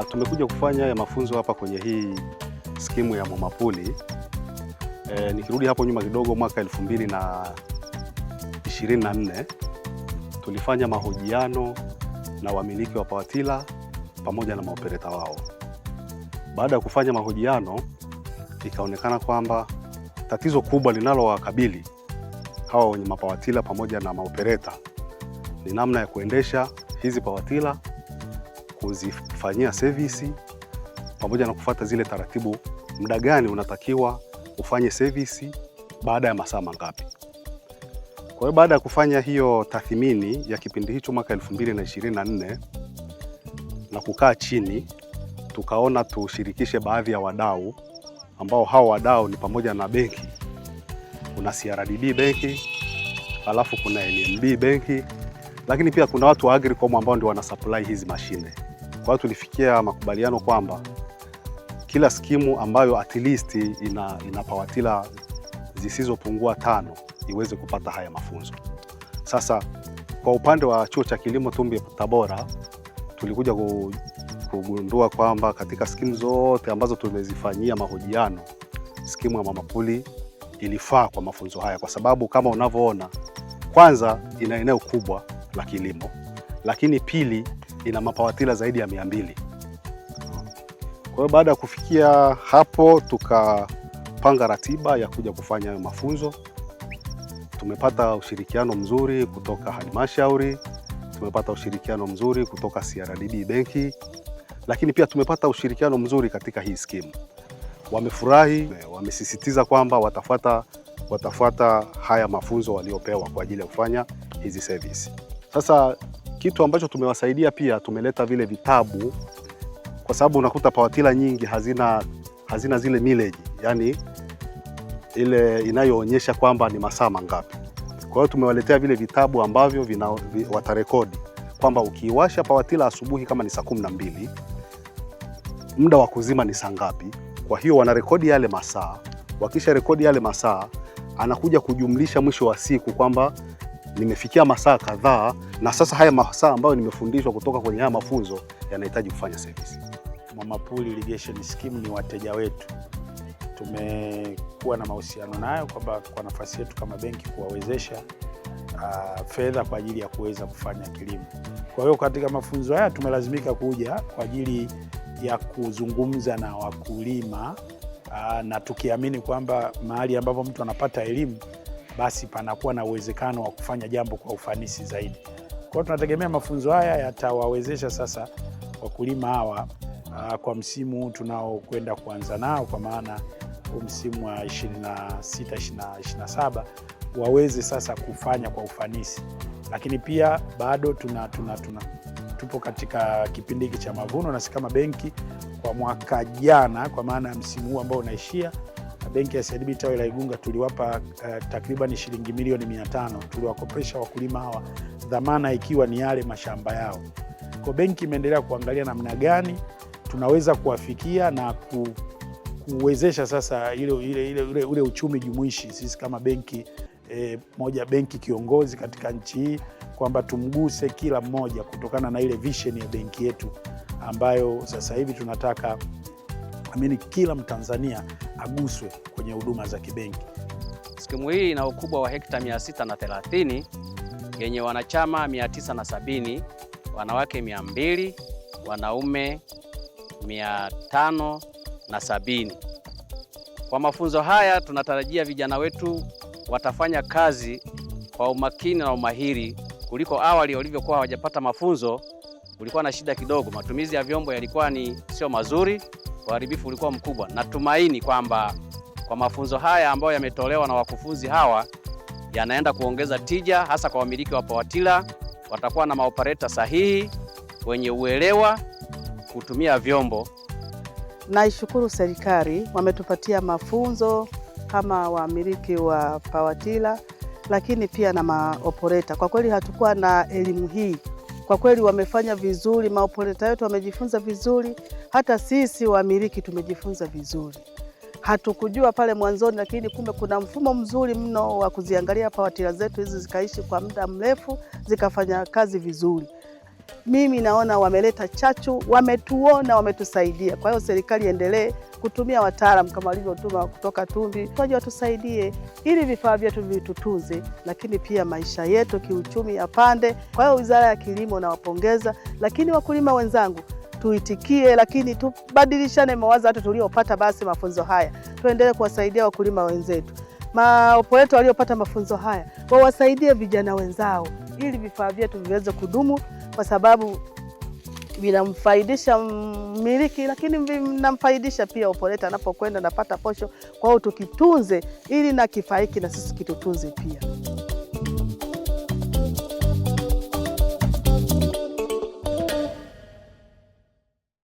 Tumekuja kufanya ya mafunzo hapa kwenye hii skimu ya Mwamapuli. Nikirudi hapo nyuma kidogo, mwaka 2024 tulifanya mahojiano na wamiliki wa pawatila pamoja na maopereta wao. Baada ya kufanya mahojiano, ikaonekana kwamba tatizo kubwa linalowakabili hawa wenye mapawatila pamoja na maopereta ni namna ya kuendesha hizi pawatila, kuzifanyia service pamoja na kufuata zile taratibu, muda gani unatakiwa ufanye service baada ya masaa mangapi. Kwa hiyo baada ya kufanya hiyo tathmini ya kipindi hicho mwaka 2024 na kukaa chini, tukaona tushirikishe baadhi ya wadau, ambao hao wadau ni pamoja na benki. Kuna CRDB benki, alafu kuna NMB benki, lakini pia kuna watu wa Agricom ambao ndio wana supply hizi mashine. Kwa hiyo tulifikia makubaliano kwamba kila skimu ambayo at least ina pawatila zisizopungua 5 iweze kupata haya mafunzo. Sasa kwa upande wa Chuo cha Kilimo Tumbi Tabora, tulikuja kugundua kwamba katika skimu zote ambazo tumezifanyia mahojiano, skimu ya Mwamapuli ilifaa kwa mafunzo haya, kwa sababu kama unavyoona, kwanza ina eneo kubwa la kilimo, lakini pili ina mapawatila zaidi ya 200. Kwa hiyo baada ya kufikia hapo, tukapanga ratiba ya kuja kufanya hayo mafunzo. Tumepata ushirikiano mzuri kutoka halmashauri, tumepata ushirikiano mzuri kutoka CRDB benki, lakini pia tumepata ushirikiano mzuri katika hii skimu. Wamefurahi, wamesisitiza kwamba watafuata haya mafunzo waliopewa kwa ajili ya kufanya hizi service. Sasa kitu ambacho tumewasaidia pia, tumeleta vile vitabu, kwa sababu unakuta pawatila nyingi hazina zile mileage, yani ile inayoonyesha kwamba ni masaa mangapi. Kwa hiyo tumewaletea vile vitabu ambavyo watarekodi kwamba ukiwasha pawatila asubuhi kama ni saa 12, muda wa kuzima ni saa ngapi. Kwa hiyo wanarekodi yale masaa, wakisha rekodi yale masaa, anakuja kujumlisha mwisho wa siku kwamba nimefikia masaa kadhaa, na sasa haya masaa ambayo nimefundishwa kutoka kwenye haya mafunzo yanahitaji kufanya service. Mwamapuli Irrigation Scheme ni wateja wetu. Tumekuwa na mahusiano nayo kwamba kwa nafasi yetu kama benki kuwawezesha fedha kwa ajili ya kuweza kufanya kilimo. Kwa hiyo katika mafunzo haya tumelazimika kuja kwa ajili ya kuzungumza na wakulima, na tukiamini kwamba mahali ambapo mtu anapata elimu, basi panakuwa na uwezekano wa kufanya jambo kwa ufanisi zaidi. Kwa hiyo tunategemea mafunzo haya yatawawezesha sasa wakulima hawa kwa msimu tunaokwenda kuanza nao, kwa maana msimu wa 26-27 waweze sasa kufanya kwa ufanisi. Lakini pia bado tupo katika kipindi hiki cha mavuno, na si kama benki kwa mwaka jana, kwa maana msimu huu ambao unaishia, benki ya CRDB tawi la Igunga tuliwapa takriban shilingi milioni 500, tuliwakopesha wakulima hawa, dhamana ikiwa ni yale mashamba yao. Kwa benki imeendelea kuangalia namna gani tunaweza kuwafikia na kuwezesha sasa ule uchumi jumuishi. Sisi kama benki moja, benki kiongozi katika nchi hii, kwamba tumguse kila mmoja kutokana na ile vision ya benki yetu ambayo sasa hivi tunataka kila Mtanzania aguswe kwenye huduma za kibenki. Skimu hii ina ukubwa wa hekta 630 yenye wanachama 970, wanawake 200, wanaume 570. Kwa mafunzo haya tunatarajia vijana wetu watafanya kazi kwa umakini na umahiri kuliko awali walivyokuwa hawajapata mafunzo. Kulikuwa na shida kidogo, matumizi ya vyombo yalikuwa sio mazuri, uharibifu ulikuwa mkubwa. Natumaini kwamba kwa mafunzo haya ambayo yametolewa na wakufunzi hawa yanaenda kuongeza tija, hasa kwa wamiliki wa pawatila. Watakuwa na maopereta sahihi wenye uelewa kutumia vyombo. Naishukuru serikali, wametupatia mafunzo kama wamiliki wa pawatila, lakini pia na maopereta. Kwa kweli hatukuwa na elimu hii. Kwa kweli wamefanya vizuri, maopereta wetu wamejifunza vizuri, hata sisi wamiliki tumejifunza vizuri. Hatukujua pale mwanzoni, lakini kumbe kuna mfumo mzuri mno wa kuziangalia pawatila zetu hizi zikaishi kwa muda mrefu, zikafanya kazi vizuri. mimi naona wameleta chachu, wametuona, wametusaidia. Kwa hiyo serikali endelee kutumia wataalamu kama walivyotuma kutoka Tumbi, waje watusaidie ili vifaa vyetu vitutunze, lakini pia maisha yetu kiuchumi yapande. Kwa hiyo Wizara ya Kilimo nawapongeza, lakini wakulima wenzangu tuitikie, lakini tubadilishane mawazo. Hata tuliopata basi mafunzo haya tuendelee kuwasaidia wakulima wenzetu. Maoperator waliopata mafunzo haya wawasaidie vijana wenzao ili vifaa vyetu viweze kudumu, kwa sababu vinamfaidisha mmiliki, lakini vinamfaidisha pia operator anapokwenda napata posho. Kwa hiyo tukitunze ili na kifaa hiki na sisi kitutunze pia.